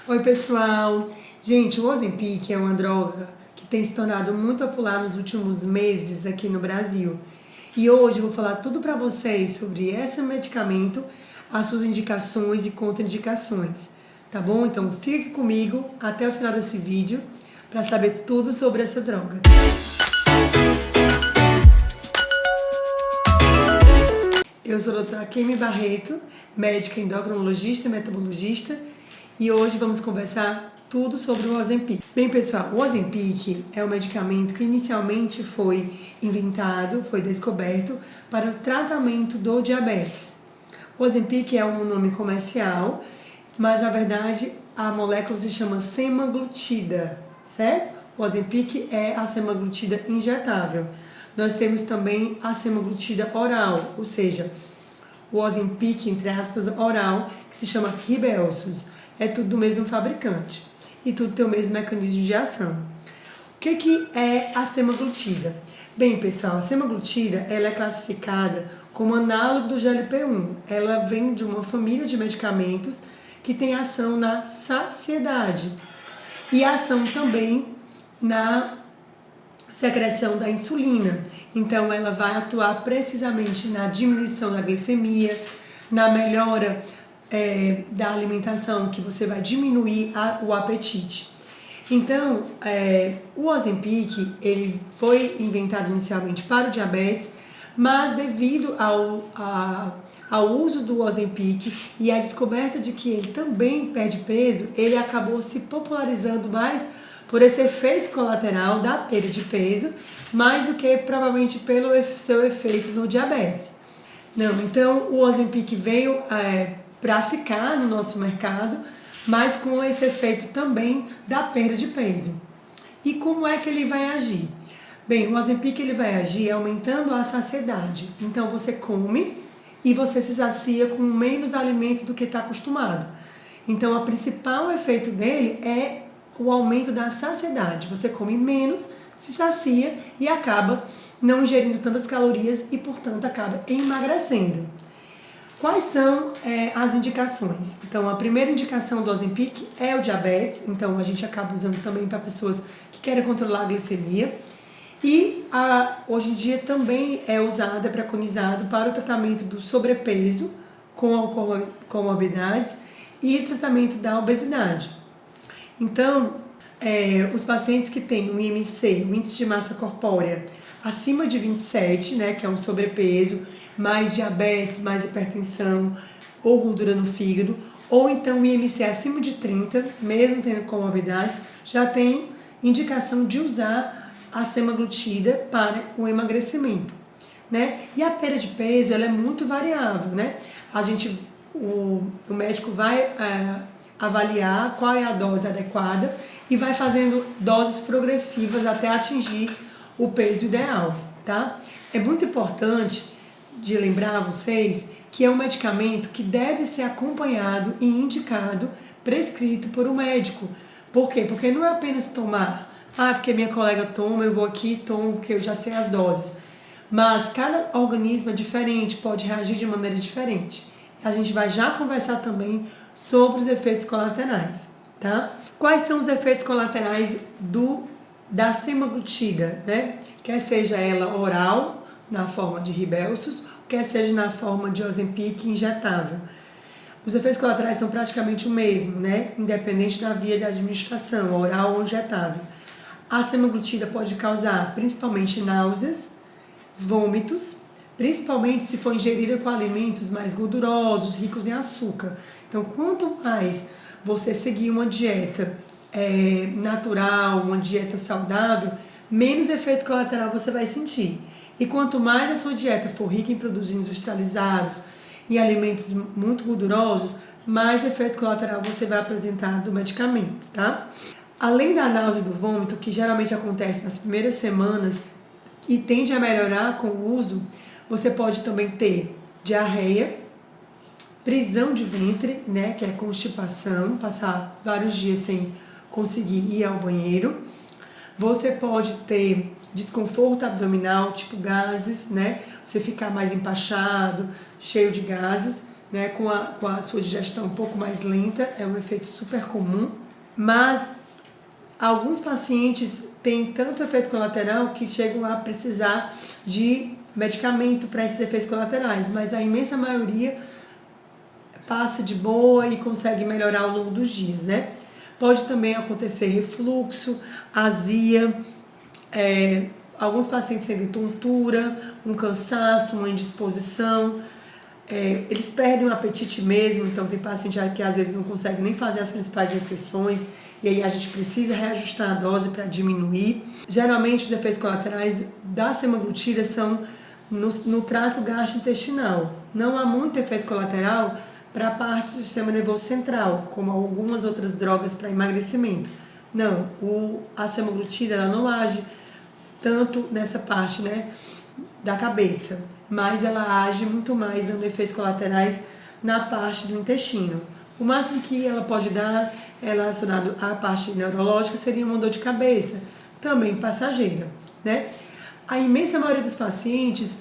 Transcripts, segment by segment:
Oi, pessoal! Gente, o Ozempic é uma droga que tem se tornado muito popular nos últimos meses aqui no Brasil. E hoje eu vou falar tudo para vocês sobre esse medicamento, as suas indicações e contraindicações, tá bom? Então fique comigo até o final desse vídeo para saber tudo sobre essa droga. Eu sou a doutora Kemi Barreto, médica endocrinologista e metabologista, e hoje vamos conversar tudo sobre o Ozempic. Bem, pessoal, o Ozempic é um medicamento que inicialmente foi inventado, foi descoberto para o tratamento do diabetes. O Ozempic é um nome comercial, mas na verdade a molécula se chama semaglutida, certo? O Ozempic é a semaglutida injetável. Nós temos também a semaglutida oral, ou seja, o Ozempic, entre aspas, oral, que se chama Rybelsus. É tudo do mesmo fabricante e tudo tem o mesmo mecanismo de ação. O que é a semaglutida? Bem, pessoal, a semaglutida ela é classificada como análogo do GLP-1. Ela vem de uma família de medicamentos que tem ação na saciedade e ação também na secreção da insulina. Então, ela vai atuar precisamente na diminuição da glicemia, na melhora da alimentação, que você vai diminuir o apetite. Então, o Ozempic, ele foi inventado inicialmente para o diabetes, mas devido ao uso do Ozempic e à descoberta de que ele também perde peso, ele acabou se popularizando mais por esse efeito colateral da perda de peso, mais do que provavelmente pelo seu efeito no diabetes. Não, então o Ozempic veio para ficar no nosso mercado, mas com esse efeito também da perda de peso. E como é que ele vai agir? Bem, o Ozempic ele vai agir aumentando a saciedade. Então você come e você se sacia com menos alimento do que está acostumado. Então o principal efeito dele é o aumento da saciedade. Você come menos, se sacia e acaba não ingerindo tantas calorias e, portanto, acaba emagrecendo. Quais são as indicações? Então, a primeira indicação do Ozempic é o diabetes, então a gente acaba usando também para pessoas que querem controlar a glicemia. E hoje em dia também é usado, é preconizado para o tratamento do sobrepeso com comorbidades e tratamento da obesidade. Então, os pacientes que têm um IMC, um índice de massa corpórea, acima de 27, né, que é um sobrepeso, mais diabetes, mais hipertensão ou gordura no fígado, ou então um IMC acima de 30, mesmo sendo comorbidades, já tem indicação de usar a semaglutida para o emagrecimento, né? E a perda de peso, ela é muito variável, né? O médico vai avaliar qual é a dose adequada e vai fazendo doses progressivas até atingir o peso ideal, tá? É muito importante de lembrar a vocês que é um medicamento que deve ser acompanhado e indicado, prescrito por um médico. Por quê? Porque não é apenas tomar, porque minha colega toma, eu vou aqui e tomo porque eu já sei as doses. Mas cada organismo é diferente, pode reagir de maneira diferente. A gente vai já conversar também sobre os efeitos colaterais, tá? Quais são os efeitos colaterais da semaglutida, né? Quer seja ela oral, na forma de Rybelsus, quer seja na forma de Ozempic injetável. Os efeitos colaterais são praticamente o mesmo, né? Independente da via de administração, oral ou injetável. A semaglutida pode causar principalmente náuseas, vômitos, principalmente se for ingerida com alimentos mais gordurosos, ricos em açúcar. Então, quanto mais você seguir uma dieta natural, uma dieta saudável, menos efeito colateral você vai sentir. E quanto mais a sua dieta for rica em produtos industrializados e alimentos muito gordurosos, mais efeito colateral você vai apresentar do medicamento, tá? Além da náusea e do vômito, que geralmente acontece nas primeiras semanas e tende a melhorar com o uso, você pode também ter diarreia, prisão de ventre, né, que é constipação, passar vários dias sem conseguir ir ao banheiro. Você pode ter desconforto abdominal, tipo gases, né? Você ficar mais empachado, cheio de gases, né, com a sua digestão um pouco mais lenta, é um efeito super comum, mas alguns pacientes têm tanto efeito colateral que chegam a precisar de medicamento para esses efeitos colaterais, mas a imensa maioria passa de boa e consegue melhorar ao longo dos dias, né? Pode também acontecer refluxo, azia, alguns pacientes sentem tontura, um cansaço, uma indisposição, eles perdem o apetite mesmo, então tem paciente que às vezes não consegue nem fazer as principais refeições e aí a gente precisa reajustar a dose para diminuir. Geralmente os efeitos colaterais da semaglutida são no trato gastrointestinal. Não há muito efeito colateral para a parte do sistema nervoso central, como algumas outras drogas para emagrecimento. Não, a semaglutida ela não age tanto nessa parte, né, da cabeça, mas ela age muito mais dando efeitos colaterais na parte do intestino. O máximo que ela pode dar relacionado à parte neurológica seria uma dor de cabeça, também passageira, né? A imensa maioria dos pacientes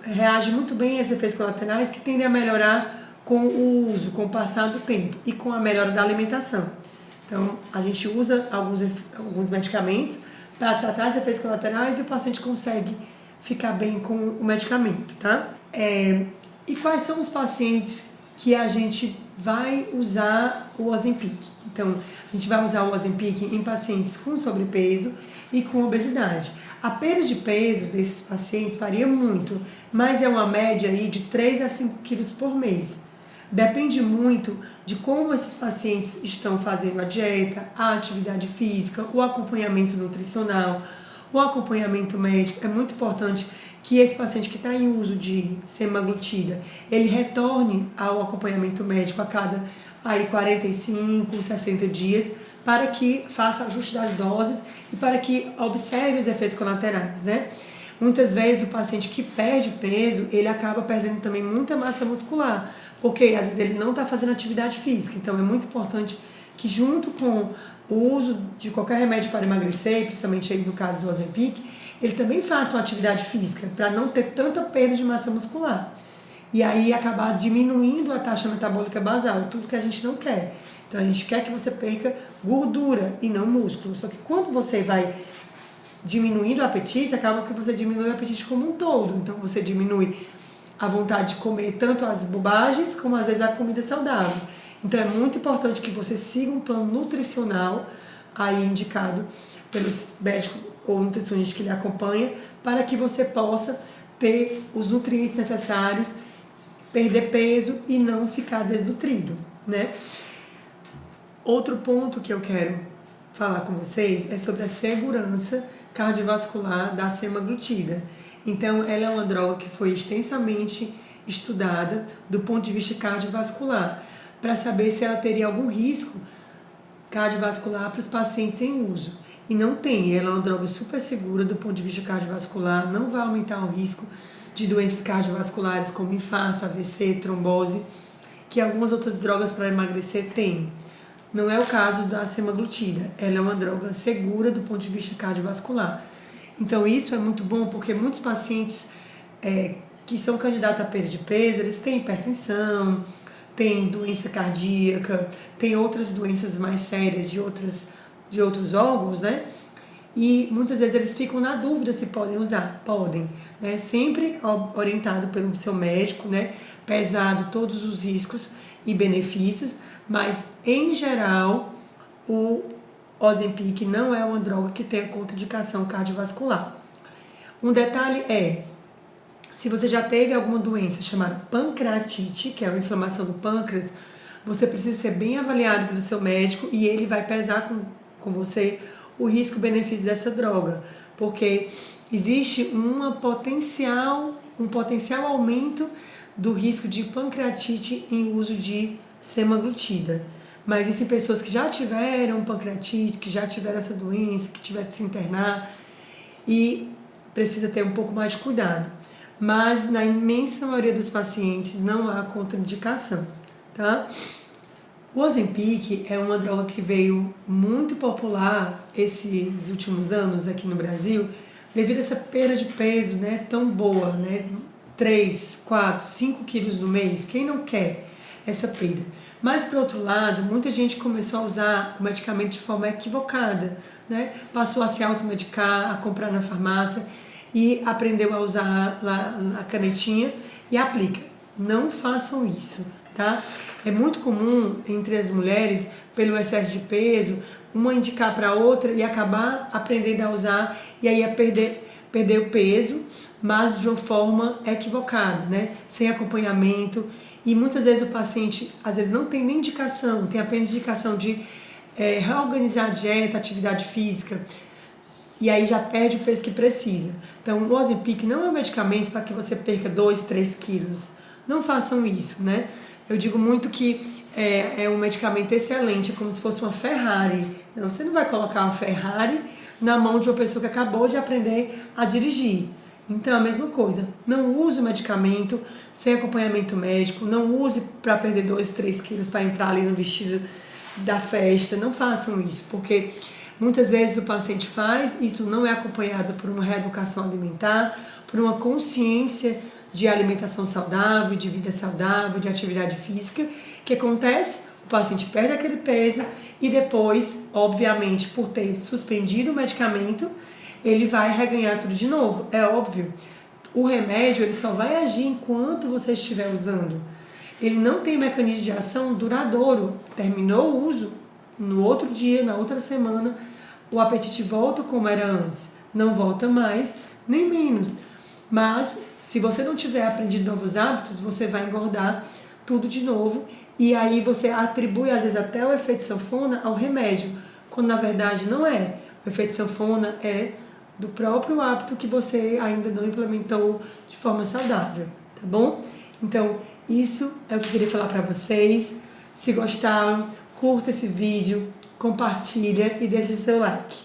reage muito bem a esses efeitos colaterais que tendem a melhorar com o uso, com o passar do tempo e com a melhora da alimentação. Então, a gente usa alguns medicamentos para tratar os efeitos colaterais e o paciente consegue ficar bem com o medicamento, tá? E quais são os pacientes que a gente vai usar o Ozempic? Então, a gente vai usar o Ozempic em pacientes com sobrepeso e com obesidade. A perda de peso desses pacientes varia muito, mas é uma média aí de 3 a 5 quilos por mês. Depende muito de como esses pacientes estão fazendo a dieta, a atividade física, o acompanhamento nutricional, o acompanhamento médico. É muito importante que esse paciente que está em uso de semaglutida, ele retorne ao acompanhamento médico a cada 45, 60 dias, para que faça ajuste das doses e para que observe os efeitos colaterais, né? Muitas vezes o paciente que perde peso, ele acaba perdendo também muita massa muscular, porque às vezes ele não está fazendo atividade física. Então é muito importante que junto com o uso de qualquer remédio para emagrecer, principalmente aí no caso do Ozempic, ele também faça uma atividade física, para não ter tanta perda de massa muscular. E aí acabar diminuindo a taxa metabólica basal, tudo que a gente não quer. Então a gente quer que você perca gordura e não músculo. Só que quando você vai diminuindo o apetite, acaba que você diminui o apetite como um todo. Então você diminui a vontade de comer tanto as bobagens como às vezes a comida saudável. Então é muito importante que você siga um plano nutricional aí indicado pelos médicos ou nutricionistas que lhe acompanham, para que você possa ter os nutrientes necessários, perder peso e não ficar desnutrido, né? Outro ponto que eu quero falar com vocês é sobre a segurança cardiovascular da semaglutida. Então, ela é uma droga que foi extensamente estudada do ponto de vista cardiovascular, para saber se ela teria algum risco cardiovascular para os pacientes em uso. E não tem, ela é uma droga super segura do ponto de vista cardiovascular, não vai aumentar o risco de doenças cardiovasculares como infarto, AVC, trombose, que algumas outras drogas para emagrecer têm. Não é o caso da semaglutida, ela é uma droga segura do ponto de vista cardiovascular. Então isso é muito bom porque muitos pacientes que são candidatos a perda de peso, eles têm hipertensão, têm doença cardíaca, têm outras doenças mais sérias de outros órgãos, né? E muitas vezes eles ficam na dúvida se podem usar. Podem, né? Sempre orientado pelo seu médico, né? Pesado todos os riscos e benefícios, mas em geral o Ozempic não é uma droga que tenha contraindicação cardiovascular. Um detalhe é, se você já teve alguma doença chamada pancreatite, que é uma inflamação do pâncreas, você precisa ser bem avaliado pelo seu médico e ele vai pesar com você o risco-benefício dessa droga, porque existe um potencial aumento do risco de pancreatite em uso de semaglutida. Mas existem pessoas que já tiveram pancreatite, que já tiveram essa doença, que tiveram que se internar e precisa ter um pouco mais de cuidado. Mas na imensa maioria dos pacientes não há contraindicação, tá? O Ozempic é uma droga que veio muito popular esses últimos anos aqui no Brasil devido a essa perda de peso, né, tão boa, né? 3, 4, 5 quilos no mês, quem não quer essa perda? Mas, por outro lado, muita gente começou a usar o medicamento de forma equivocada, né? Passou a se automedicar, a comprar na farmácia e aprendeu a usar lá a canetinha e aplica. Não façam isso, tá? É muito comum entre as mulheres, pelo excesso de peso, uma indicar para outra e acabar aprendendo a usar e aí perder o peso, mas de uma forma equivocada, né? Sem acompanhamento. E muitas vezes o paciente, às vezes, não tem nem indicação, tem apenas indicação de reorganizar a dieta, atividade física, e aí já perde o peso que precisa. Então, o Ozempic não é um medicamento para que você perca 2, 3 quilos. Não façam isso, né? Eu digo muito que é um medicamento excelente, é como se fosse uma Ferrari. Não, você não vai colocar uma Ferrari na mão de uma pessoa que acabou de aprender a dirigir. Então, a mesma coisa, não use o medicamento sem acompanhamento médico, não use para perder 2, 3 quilos para entrar ali no vestido da festa, não façam isso, porque muitas vezes o paciente faz, isso não é acompanhado por uma reeducação alimentar, por uma consciência de alimentação saudável, de vida saudável, de atividade física. O que acontece? O paciente perde aquele peso e depois, obviamente, por ter suspendido o medicamento, ele vai reganhar tudo de novo. É óbvio, o remédio ele só vai agir enquanto você estiver usando. Ele não tem mecanismo de ação duradouro. Terminou o uso, no outro dia, na outra semana, o apetite volta como era antes. Não volta mais, nem menos. Mas, se você não tiver aprendido novos hábitos, você vai engordar tudo de novo. E aí você atribui, às vezes, até o efeito sanfona ao remédio, quando na verdade não é. O efeito sanfona é do próprio hábito que você ainda não implementou de forma saudável, tá bom? Então, isso é o que eu queria falar para vocês. Se gostaram, curta esse vídeo, compartilha e deixa seu like.